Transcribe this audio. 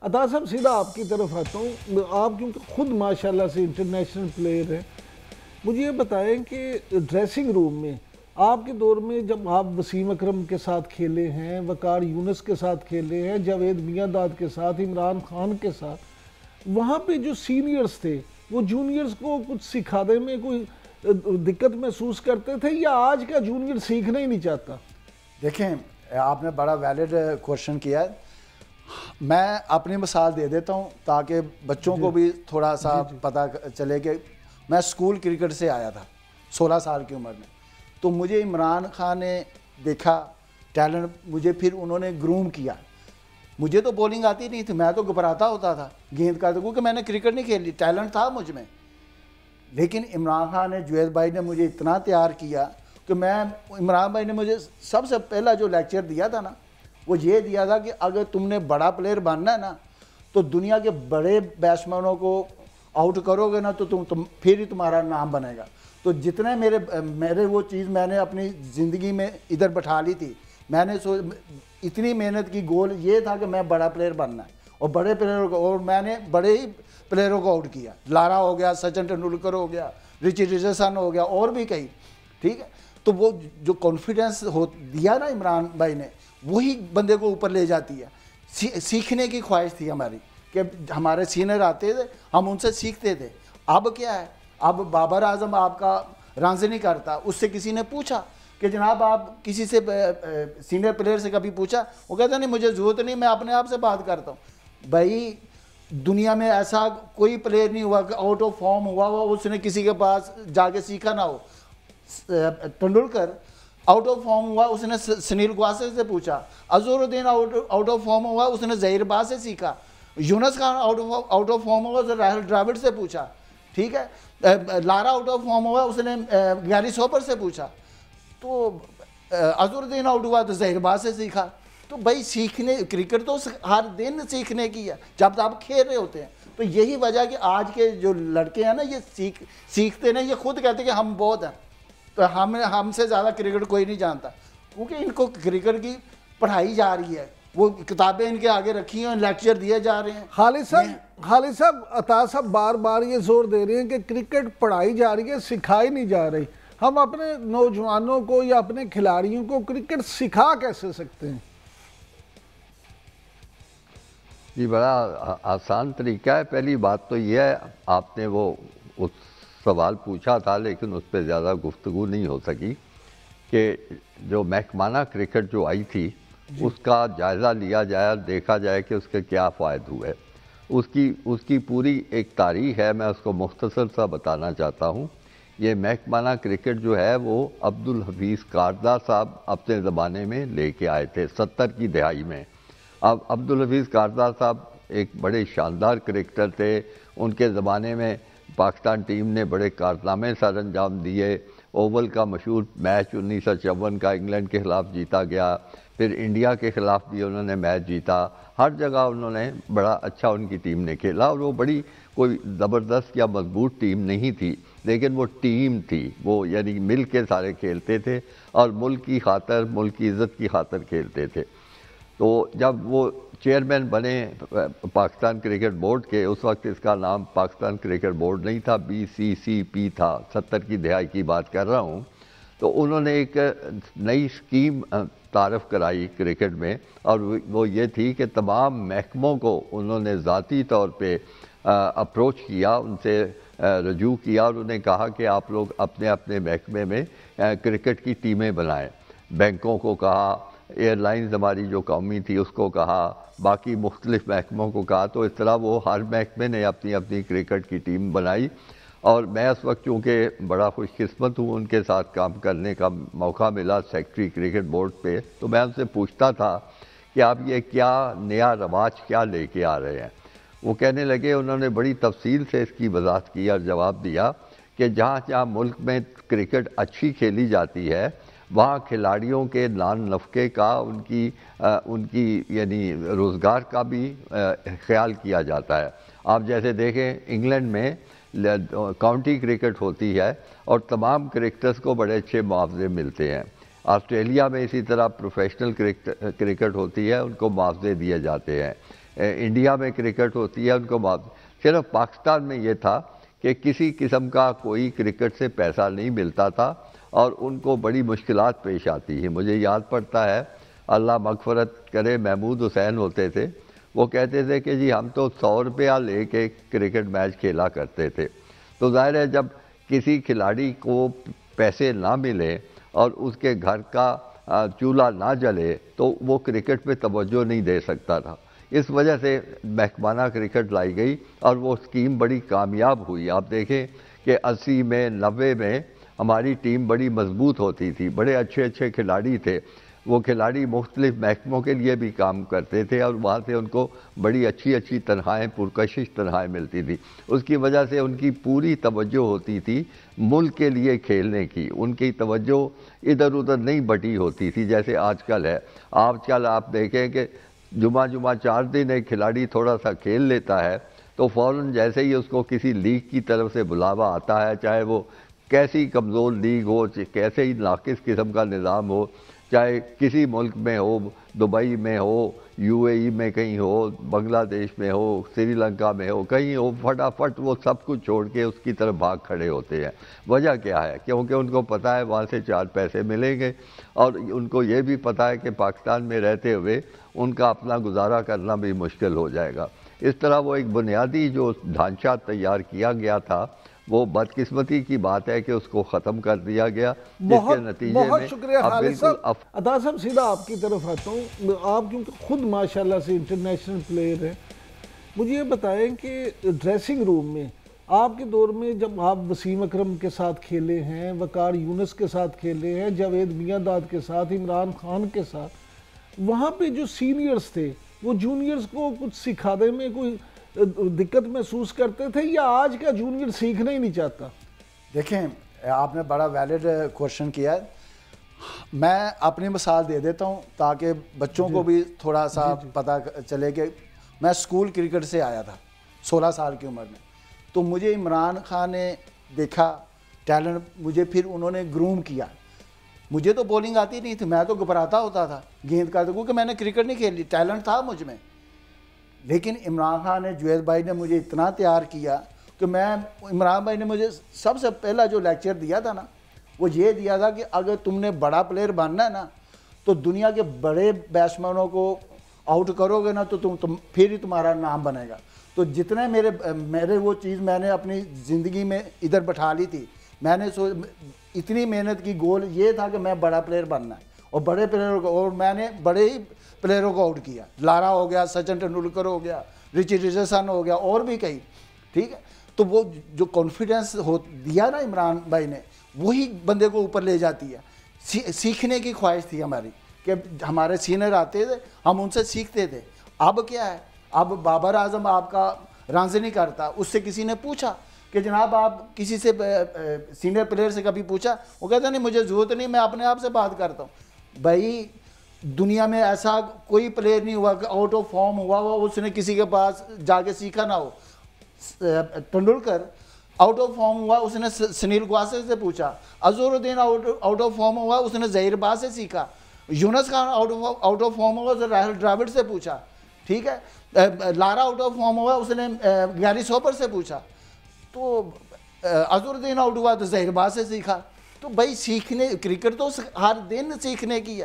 عطا صاحب سیدھا آپ کی طرف آتا ہوں، آپ کیونکہ خود ماشاءاللہ سے انٹرنیشنل پلیئر ہیں، مجھے یہ بتائیں کہ ڈریسنگ روم میں آپ کے دور میں جب آپ وسیم اکرم کے ساتھ کھیلے ہیں، وقار یونس کے ساتھ کھیلے ہیں، جاوید میاں داد کے ساتھ، عمران خان کے ساتھ، وہاں پہ جو سینئرز تھے وہ جونیئرز کو کچھ سکھانے میں کوئی دقت محسوس کرتے تھے یا آج کا جونیئر سیکھنا ہی نہیں چاہتا؟ دیکھیں آپ نے بڑا ویلڈ کوشچن کیا ہے. میں اپنی مثال دے دیتا ہوں تاکہ بچوں کو بھی تھوڑا سا پتہ چلے کہ میں سکول کرکٹ سے آیا تھا 16 سال کی عمر میں. تو مجھے عمران خان نے دیکھا ٹیلنٹ، مجھے پھر انہوں نے گروم کیا. مجھے تو بولنگ آتی نہیں تھی، میں تو گھبراتا ہوتا تھا گیند کا، کیونکہ میں نے کرکٹ نہیں کھیلی، ٹیلنٹ تھا مجھ میں. لیکن عمران خان نے، جوید بھائی نے مجھے اتنا تیار کیا کہ عمران بھائی نے مجھے سب سے پہلا جو لیکچر دیا تھا نا، وہ یہ دیا تھا کہ اگر تم نے بڑا پلیئر بننا ہے نا تو دنیا کے بڑے بیٹسمینوں کو آؤٹ کرو گے نا تو تم پھر ہی تمہارا نام بنے گا. تو جتنے میرے وہ چیز میں نے اپنی زندگی میں ادھر بٹھا لی تھی. میں نے اتنی محنت کی، گول یہ تھا کہ میں بڑا پلیئر بننا ہے اور بڑے پلیئروں کو، اور میں نے بڑے ہی پلیئروں کو آؤٹ کیا. لارا ہو گیا، سچن ٹنڈولکر ہو گیا، رچرڈسن ہو گیا، اور بھی کئی. ٹھیک ہے، تو وہ جو کانفیڈنس دیا نا عمران بھائی نے، وہی بندے کو اوپر لے جاتی ہے. سیکھنے کی خواہش تھی ہماری کہ ہمارے سینئر آتے تھے، ہم ان سے سیکھتے تھے. اب کیا ہے، اب بابر اعظم آپ کا رنز نہیں کرتا. اس سے کسی نے پوچھا کہ جناب آپ کسی سے سینئر پلیئر سے کبھی پوچھا؟ وہ کہتا نہیں مجھے ضرورت نہیں، میں اپنے آپ سے بات کرتا ہوں. بھائی دنیا میں ایسا کوئی پلیئر نہیں ہوا کہ آؤٹ آف فارم ہوا اس نے کسی کے پاس جا کے سیکھا نہ ہو. ٹنڈولکر آؤٹ آف فارم ہوا، اس نے سنیل گواسکر سے پوچھا. اظہر الدین آؤٹ آف فارم ہوا، اس نے ظہیر باز سے سیکھا. یونس خان آؤٹ آف فارم ہوا، اس نے راہل ڈراوڈ سے پوچھا. ٹھیک ہے، لارا آؤٹ آف فارم ہوا، اس نے گیری سوپر سے پوچھا. تو اظہر الدین آؤٹ ہوا تو ظہیر باز سے سیکھا. تو بھائی سیکھنے، کرکٹ تو ہر دن سیکھنے کی ہے جب آپ کھیل رہے ہوتے ہیں. تو یہی وجہ کہ آج کے جو لڑکے ہیں نا یہ سیکھتے ہیں، یہ خود کہتے ہیں کہ ہم بہت ہیں، تو ہم سے زیادہ کرکٹ کوئی نہیں جانتا، کیونکہ ان کو کرکٹ کی پڑھائی جا رہی ہے. وہ کتابیں ان کے آگے رکھی ہیں، لیکچر دیے جا رہے ہیں. خالد صاحب عطا صاحب بار بار یہ زور دے رہے ہیں کہ کرکٹ پڑھائی جا رہی ہے، سکھائی نہیں جا رہی. ہم اپنے نوجوانوں کو یا اپنے کھلاڑیوں کو کرکٹ سکھا کیسے سکتے ہیں؟ جی بڑا آسان طریقہ ہے. پہلی بات تو یہ ہے، آپ نے وہ اس سوال پوچھا تھا لیکن اس پہ زیادہ گفتگو نہیں ہو سکی، کہ جو محکمانہ کرکٹ جو آئی تھی اس کا جائزہ لیا جائے، دیکھا جائے کہ اس کے کیا فوائد ہوئے. اس کی پوری ایک تاریخ ہے، میں اس کو مختصر سا بتانا چاہتا ہوں. یہ محکمانہ کرکٹ جو ہے وہ عبدالحفیظ کاردہ صاحب اپنے زمانے میں لے کے آئے تھے 70 کی دہائی میں. اب عبدالحفیظ کاردہ صاحب ایک بڑے شاندار کرکٹر تھے. ان کے زمانے میں پاکستان ٹیم نے بڑے کارنامے سر انجام دیے. اوول کا مشہور میچ 1954 کا انگلینڈ کے خلاف جیتا گیا، پھر انڈیا کے خلاف بھی انہوں نے میچ جیتا. ہر جگہ انہوں نے بڑا اچھا ان کی ٹیم نے کھیلا، اور وہ بڑی کوئی زبردست یا مضبوط ٹیم نہیں تھی، لیکن وہ ٹیم تھی. وہ یعنی مل کے سارے کھیلتے تھے اور ملک کی خاطر، ملک کی عزت کی خاطر کھیلتے تھے. تو جب وہ چیئرمین بنے پاکستان کرکٹ بورڈ کے، اس وقت اس کا نام پاکستان کرکٹ بورڈ نہیں تھا، BCCP تھا، 70 کی دہائی کی بات کر رہا ہوں. تو انہوں نے ایک نئی اسکیم تعارف کرائی کرکٹ میں، اور وہ یہ تھی کہ تمام محکموں کو انہوں نے ذاتی طور پہ اپروچ کیا، ان سے رجوع کیا، اور انہیں کہا کہ آپ لوگ اپنے اپنے محکمے میں کرکٹ کی ٹیمیں بنائیں. بینکوں کو کہا، ایئر لائنز ہماری جو قومی تھی اس کو کہا، باقی مختلف محکموں کو کہا. تو اس طرح وہ ہر محکمے نے اپنی اپنی کرکٹ کی ٹیم بنائی. اور میں اس وقت چونکہ بڑا خوش قسمت ہوں، ان کے ساتھ کام کرنے کا موقع ملا سیکٹری کرکٹ بورڈ پہ. تو میں ان سے پوچھتا تھا کہ آپ یہ کیا نیا رواج کیا لے کے آ رہے ہیں. وہ کہنے لگے، انہوں نے بڑی تفصیل سے اس کی وضاحت کی اور جواب دیا کہ جہاں جہاں ملک میں کرکٹ اچھی کھیلی جاتی ہے وہاں کھلاڑیوں کے نان نفقے کا، ان کی یعنی روزگار کا بھی خیال کیا جاتا ہے. آپ جیسے دیکھیں انگلینڈ میں کاؤنٹی کرکٹ ہوتی ہے اور تمام کرکٹرز کو بڑے اچھے معاوضے ملتے ہیں. آسٹریلیا میں اسی طرح پروفیشنل کرکٹ ہوتی ہے، ان کو معاوضے دیے جاتے ہیں. انڈیا میں کرکٹ ہوتی ہے ان کو صرف پاکستان میں یہ تھا کہ کسی قسم کا کوئی کرکٹ سے پیسہ نہیں ملتا تھا اور ان کو بڑی مشکلات پیش آتی ہیں. مجھے یاد پڑتا ہے، اللہ مغفرت کرے، محمود حسین ہوتے تھے، وہ کہتے تھے کہ جی ہم تو 100 روپیہ لے کے کرکٹ میچ کھیلا کرتے تھے. تو ظاہر ہے جب کسی کھلاڑی کو پیسے نہ ملے اور اس کے گھر کا چولہا نہ جلے تو وہ کرکٹ پہ توجہ نہیں دے سکتا تھا. اس وجہ سے محکمانہ کرکٹ لائی گئی اور وہ اسکیم بڑی کامیاب ہوئی. آپ دیکھیں کہ 80 میں 90 میں ہماری ٹیم بڑی مضبوط ہوتی تھی، بڑے اچھے اچھے کھلاڑی تھے. وہ کھلاڑی مختلف محکموں کے لیے بھی کام کرتے تھے اور وہاں سے ان کو بڑی اچھی اچھی تنخواہیں، پرکشش تنخواہیں ملتی تھی. اس کی وجہ سے ان کی پوری توجہ ہوتی تھی ملک کے لیے کھیلنے کی. ان کی توجہ ادھر ادھر نہیں بٹی ہوتی تھی جیسے آج کل ہے. آج کل آپ دیکھیں کہ جمعہ 4 دن ایک کھلاڑی تھوڑا سا کھیل لیتا ہے تو فوراً جیسے ہی اس کو کسی لیگ کی طرف سے بلاوا آتا ہے، چاہے وہ کیسی کمزور لیگ ہو، کیسے ہی ناقص قسم کا نظام ہو، چاہے کسی ملک میں ہو، دبئی میں ہو، UAE میں کہیں ہو، بنگلہ دیش میں ہو، سری لنکا میں ہو، کہیں ہو، فٹافٹ وہ سب کچھ چھوڑ کے اس کی طرف بھاگ کھڑے ہوتے ہیں. وجہ کیا ہے؟ کیونکہ ان کو پتہ ہے وہاں سے 4 پیسے ملیں گے اور ان کو یہ بھی پتہ ہے کہ پاکستان میں رہتے ہوئے ان کا اپنا گزارا کرنا بھی مشکل ہو جائے گا. اس طرح وہ ایک بنیادی جو ڈھانچہ تیار کیا گیا تھا وہ بدقسمتی کی بات ہے کہ اس کو ختم کر دیا گیا، جس کے نتیجے بہت میں شکریہ اب خالد بالکل صاحب. عطا صاحب سیدھا آپ کی طرف آتا ہوں. آپ کیونکہ خود ماشاءاللہ سے انٹرنیشنل پلیئر ہیں، مجھے یہ بتائیں کہ ڈریسنگ روم میں آپ کے دور میں جب آپ وسیم اکرم کے ساتھ کھیلے ہیں، وقار یونس کے ساتھ کھیلے ہیں، جاوید میاں داد کے ساتھ، عمران خان کے ساتھ، وہاں پہ جو سینئرز تھے وہ جونیئرز کو کچھ سکھانے میں کوئی دقت محسوس کرتے تھے یا آج کا جونیئر سیکھنا ہی نہیں چاہتا؟ دیکھیں، آپ نے بڑا ویلڈ کوشچن کیا ہے. میں اپنی مثال دے دیتا ہوں تاکہ بچوں کو بھی تھوڑا سا پتہ چلے کہ میں اسکول کرکٹ سے آیا تھا 16 سال کی عمر میں. تو مجھے عمران خان نے دیکھا ٹیلنٹ، مجھے پھر انہوں نے گروم کیا. مجھے تو بولنگ آتی نہیں تھی، میں تو گھبراتا ہوتا تھا گیند کا، کیونکہ میں نے کرکٹ نہیں کھیلی، ٹیلنٹ تھا مجھ میں. لیکن عمران خان نے، جوید بھائی نے مجھے اتنا تیار کیا کہ عمران بھائی نے مجھے سب سے پہلا جو لیکچر دیا تھا نا، وہ یہ دیا تھا کہ اگر تم نے بڑا پلیئر بننا ہے نا تو دنیا کے بڑے بیٹسمینوں کو آؤٹ کرو گے نا تو تم پھر ہی تمہارا نام بنے گا. تو جتنے میرے وہ چیز میں نے اپنی زندگی میں ادھر بٹھا لی تھی. میں نے اتنی محنت کی، گول یہ تھا کہ میں بڑا پلیئر بننا ہے اور بڑے پلیئروں کو، اور میں نے بڑے ہی پلیئروں کو آؤٹ کیا. لارا ہو گیا، سچن ٹنڈولکر ہو گیا، رچی ریچرڈسن ہو گیا، اور بھی کئی. ٹھیک ہے، تو وہ جو کانفیڈنس دیا نا عمران بھائی نے، وہی بندے کو اوپر لے جاتی ہے. سیکھنے کی خواہش تھی ہماری کہ ہمارے سینئر آتے تھے، ہم ان سے سیکھتے تھے. اب کیا ہے، اب بابر اعظم آپ کا رنز نہیں کرتا. اس سے کسی نے پوچھا کہ جناب آپ کسی سے سینئر پلیئر سے کبھی پوچھا؟ وہ کہتا نہیں مجھے ضرورت نہیں، میں اپنے آپ سے بات کرتا ہوں. بھائی دنیا میں ایسا کوئی پلیئر نہیں ہوا کہ آؤٹ آف فارم ہوا اس نے کسی کے پاس جا کے سیکھا نہ ہو. ٹنڈولکر آؤٹ آف فارم ہوا، اس نے سنیل گواسکر سے پوچھا. اظہر الدین آؤٹ آف فارم ہوا، اس نے ظہیر باز سے سیکھا. یونس خان آؤٹ آف فارم ہوا، اس نے راہل ڈراوڈ سے پوچھا. ٹھیک ہے، لارا آؤٹ آف فارم ہوا، اس نے گیری سوپر سے پوچھا. تو اظہر الدین آؤٹ ہوا تو ظہیر باز سے سیکھا. تو بھائی سیکھنے، کرکٹ تو ہر دن سیکھنے کی ہے.